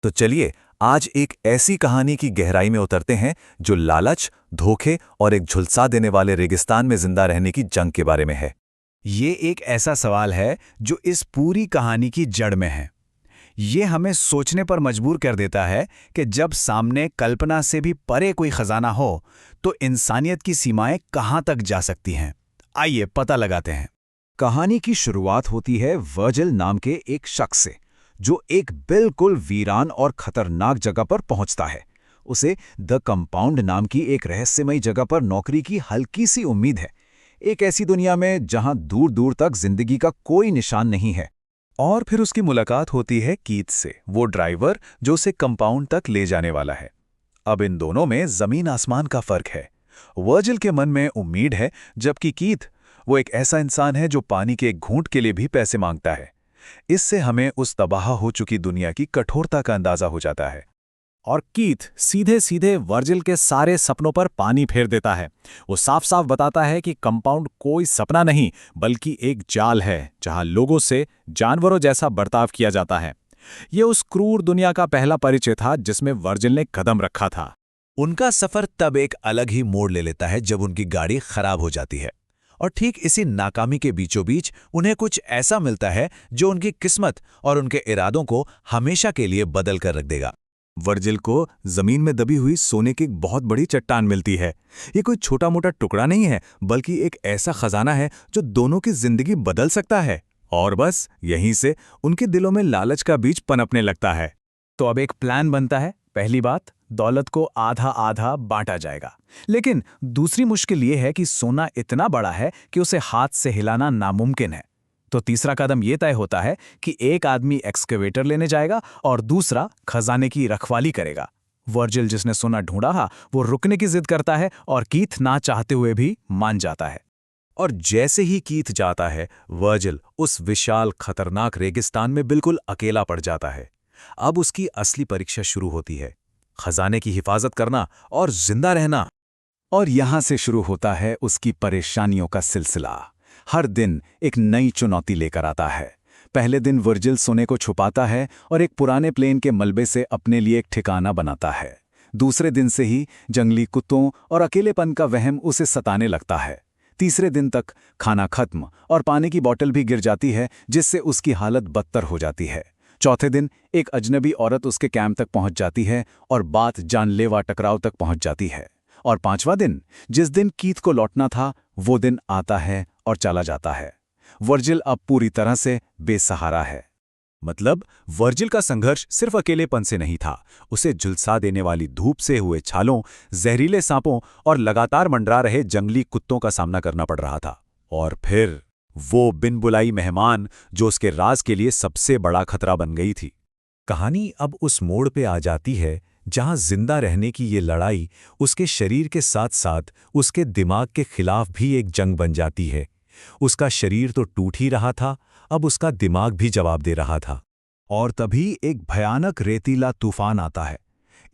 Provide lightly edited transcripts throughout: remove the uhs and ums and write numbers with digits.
तो चलिए आज एक ऐसी कहानी की गहराई में उतरते हैं जो लालच, धोखे और एक झुलसा देने वाले रेगिस्तान में जिंदा रहने की जंग के बारे में है। ये एक ऐसा सवाल है जो इस पूरी कहानी की जड़ में है। ये हमें सोचने पर मजबूर कर देता है कि जब सामने कल्पना से भी परे कोई खजाना हो तो इंसानियत की सीमाएं कहाँ तक जा सकती हैं। आइए पता लगाते हैं। कहानी की शुरुआत होती है वर्जिल नाम के एक शख्स से, जो एक बिल्कुल वीरान और खतरनाक जगह पर पहुंचता है। उसे द कंपाउंड नाम की एक रहस्यमयी जगह पर नौकरी की हल्की सी उम्मीद है, एक ऐसी दुनिया में जहां दूर दूर तक जिंदगी का कोई निशान नहीं है। और फिर उसकी मुलाकात होती है कीथ से, वो ड्राइवर जो उसे कंपाउंड तक ले जाने वाला है। अब इन दोनों में जमीन आसमान का फर्क है। वर्जिल के मन में उम्मीद है, जबकि कीथ वो एक ऐसा इंसान है जो पानी के एक घूंट के लिए भी पैसे मांगता है। इससे हमें उस तबाह हो चुकी दुनिया की कठोरता का अंदाजा हो जाता है। और कीथ सीधे सीधे वर्जिल के सारे सपनों पर पानी फेर देता है। वो साफ साफ बताता है कि कंपाउंड कोई सपना नहीं बल्कि एक जाल है जहां लोगों से जानवरों जैसा बर्ताव किया जाता है। ये उस क्रूर दुनिया का पहला परिचय था जिसमें वर्जिल ने कदम रखा था। उनका सफर तब एक अलग ही मोड़ ले लेता है जब उनकी गाड़ी खराब हो जाती है, और ठीक इसी नाकामी के बीचों बीच उन्हें कुछ ऐसा मिलता है जो उनकी किस्मत और उनके इरादों को हमेशा के लिए बदल कर रख देगा। वर्जिल को जमीन में दबी हुई सोने की एक बहुत बड़ी चट्टान मिलती है। ये कोई छोटा मोटा टुकड़ा नहीं है, बल्कि एक ऐसा खजाना है जो दोनों की जिंदगी बदल सकता है। और बस यहीं से उनके दिलों में लालच का बीज पनपने लगता है। तो अब एक प्लान बनता है। पहली बात, दौलत को आधा आधा बांटा जाएगा। लेकिन दूसरी मुश्किल ये है कि सोना इतना बड़ा है कि उसे हाथ से हिलाना नामुमकिन है। तो तीसरा कदम ये तय होता है कि एक आदमी एक्सकेवेटर लेने जाएगा और दूसरा खजाने की रखवाली करेगा। वर्जिल जिसने सोना ढूंढा था वो रुकने की जिद करता है और कीथ ना चाहते हुए भी मान जाता है। और जैसे ही कीथ जाता है, वर्जिल उस विशाल खतरनाक रेगिस्तान में बिल्कुल अकेला पड़ जाता है। अब उसकी असली परीक्षा शुरू होती है, खजाने की हिफाजत करना और जिंदा रहना। और यहां से शुरू होता है उसकी परेशानियों का सिलसिला। हर दिन एक नई चुनौती लेकर आता है। पहले दिन वर्जिल सोने को छुपाता है और एक पुराने प्लेन के मलबे से अपने लिए एक ठिकाना बनाता है। दूसरे दिन से ही जंगली कुत्तों और अकेलेपन का वहम उसे सताने लगता है। तीसरे दिन तक खाना खत्म और पानी की बोतल भी गिर जाती है, जिससे उसकी हालत बदतर हो जाती है। चौथे दिन एक अजनबी औरत उसके कैंप तक पहुंच जाती है और बात जानलेवा टकराव तक पहुंच जाती है। और पांचवा दिन, जिस दिन कीथ को लौटना था, वो दिन आता है और चला जाता है। वर्जिल अब पूरी तरह से बेसहारा है। मतलब वर्जिल का संघर्ष सिर्फ अकेलेपन से नहीं था, उसे झुलसा देने वाली धूप से हुए छालों, जहरीले सांपों और लगातार मंडरा रहे जंगली कुत्तों का सामना करना पड़ रहा था। और फिर वो बिन बुलाई मेहमान जो उसके राज के लिए सबसे बड़ा खतरा बन गई थी। कहानी अब उस मोड़ पे आ जाती है जहां जिंदा रहने की ये लड़ाई उसके शरीर के साथ साथ उसके दिमाग के खिलाफ भी एक जंग बन जाती है। उसका शरीर तो टूट ही रहा था, अब उसका दिमाग भी जवाब दे रहा था। और तभी एक भयानक रेतीला तूफान आता है,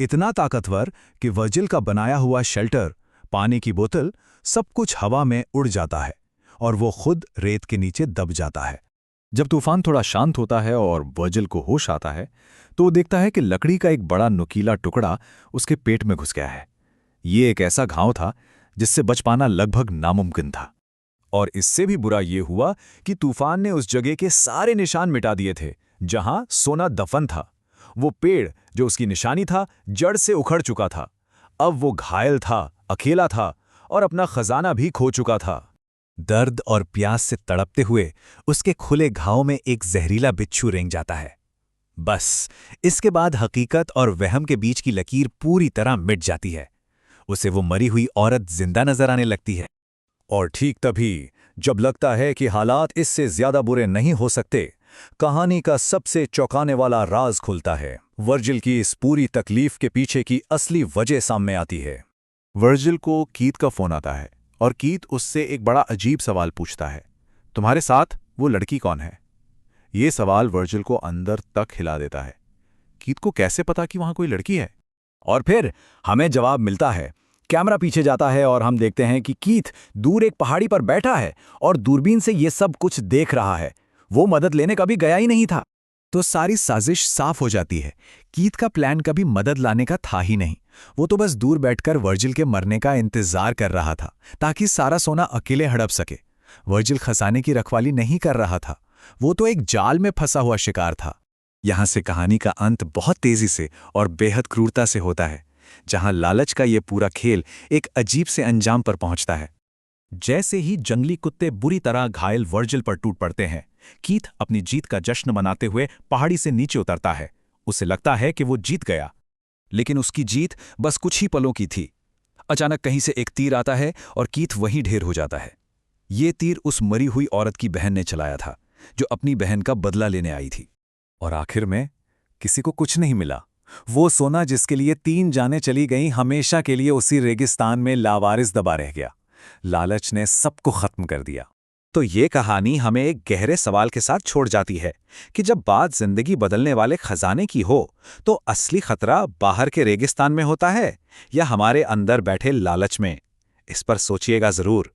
इतना ताकतवर कि वर्जिल का बनाया हुआ शेल्टर, पानी की बोतल, सब कुछ हवा में उड़ जाता है और वो खुद रेत के नीचे दब जाता है। जब तूफान थोड़ा शांत होता है और वर्जिल को होश आता है, तो वो देखता है कि लकड़ी का एक बड़ा नुकीला टुकड़ा उसके पेट में घुस गया है। ये एक ऐसा घाव था जिससे बच पाना लगभग नामुमकिन था। और इससे भी बुरा ये हुआ कि तूफान ने उस जगह के सारे निशान मिटा दिए थे जहां सोना दफन था। वो पेड़ जो उसकी निशानी था, जड़ से उखड़ चुका था। अब वो घायल था, अकेला था और अपना खजाना भी खो चुका था। दर्द और प्यास से तड़पते हुए उसके खुले घाव में एक जहरीला बिच्छू रेंग जाता है। बस इसके बाद हकीकत और वहम के बीच की लकीर पूरी तरह मिट जाती है। उसे वो मरी हुई औरत जिंदा नजर आने लगती है। और ठीक तभी जब लगता है कि हालात इससे ज्यादा बुरे नहीं हो सकते, कहानी का सबसे चौंकाने वाला राज खुलता है। वर्जिल की इस पूरी तकलीफ के पीछे की असली वजह सामने आती है। वर्जिल को कीथ का फोन आता है और कीथ उससे एक बड़ा अजीब सवाल पूछता है, तुम्हारे साथ वो लड़की कौन है? ये सवाल वर्जिल को अंदर तक हिला देता है। कीथ को कैसे पता कि वहां कोई लड़की है? और फिर हमें जवाब मिलता है। कैमरा पीछे जाता है और हम देखते हैं कि कीथ दूर एक पहाड़ी पर बैठा है और दूरबीन से ये सब कुछ देख रहा है। वो मदद लेने कभी गया ही नहीं था। तो सारी साजिश साफ हो जाती है। कीथ का प्लान कभी मदद लाने का था ही नहीं। वो तो बस दूर बैठकर वर्जिल के मरने का इंतजार कर रहा था ताकि सारा सोना अकेले हड़प सके। वर्जिल खजाने की रखवाली नहीं कर रहा था, वो तो एक जाल में फंसा हुआ शिकार था। यहां से कहानी का अंत बहुत तेजी से और बेहद क्रूरता से होता है, जहां लालच का ये पूरा खेल एक अजीब से अंजाम पर पहुंचता है। जैसे ही जंगली कुत्ते बुरी तरह घायल वर्जिल पर टूट पड़ते हैं, कीथ अपनी जीत का जश्न मनाते हुए पहाड़ी से नीचे उतरता है। उसे लगता है कि वो जीत गया, लेकिन उसकी जीत बस कुछ ही पलों की थी। अचानक कहीं से एक तीर आता है और कीथ वहीं ढेर हो जाता है। ये तीर उस मरी हुई औरत की बहन ने चलाया था, जो अपनी बहन का बदला लेने आई थी। और आखिर में किसी को कुछ नहीं मिला। वो सोना जिसके लिए 3 जानें चली गईं, हमेशा के लिए उसी रेगिस्तान में लावारिस दबा रह गया। लालच ने सबको खत्म कर दिया। तो ये कहानी हमें एक गहरे सवाल के साथ छोड़ जाती है कि जब बात जिंदगी बदलने वाले खजाने की हो, तो असली खतरा बाहर के रेगिस्तान में होता है या हमारे अंदर बैठे लालच में? इस पर सोचिएगा जरूर।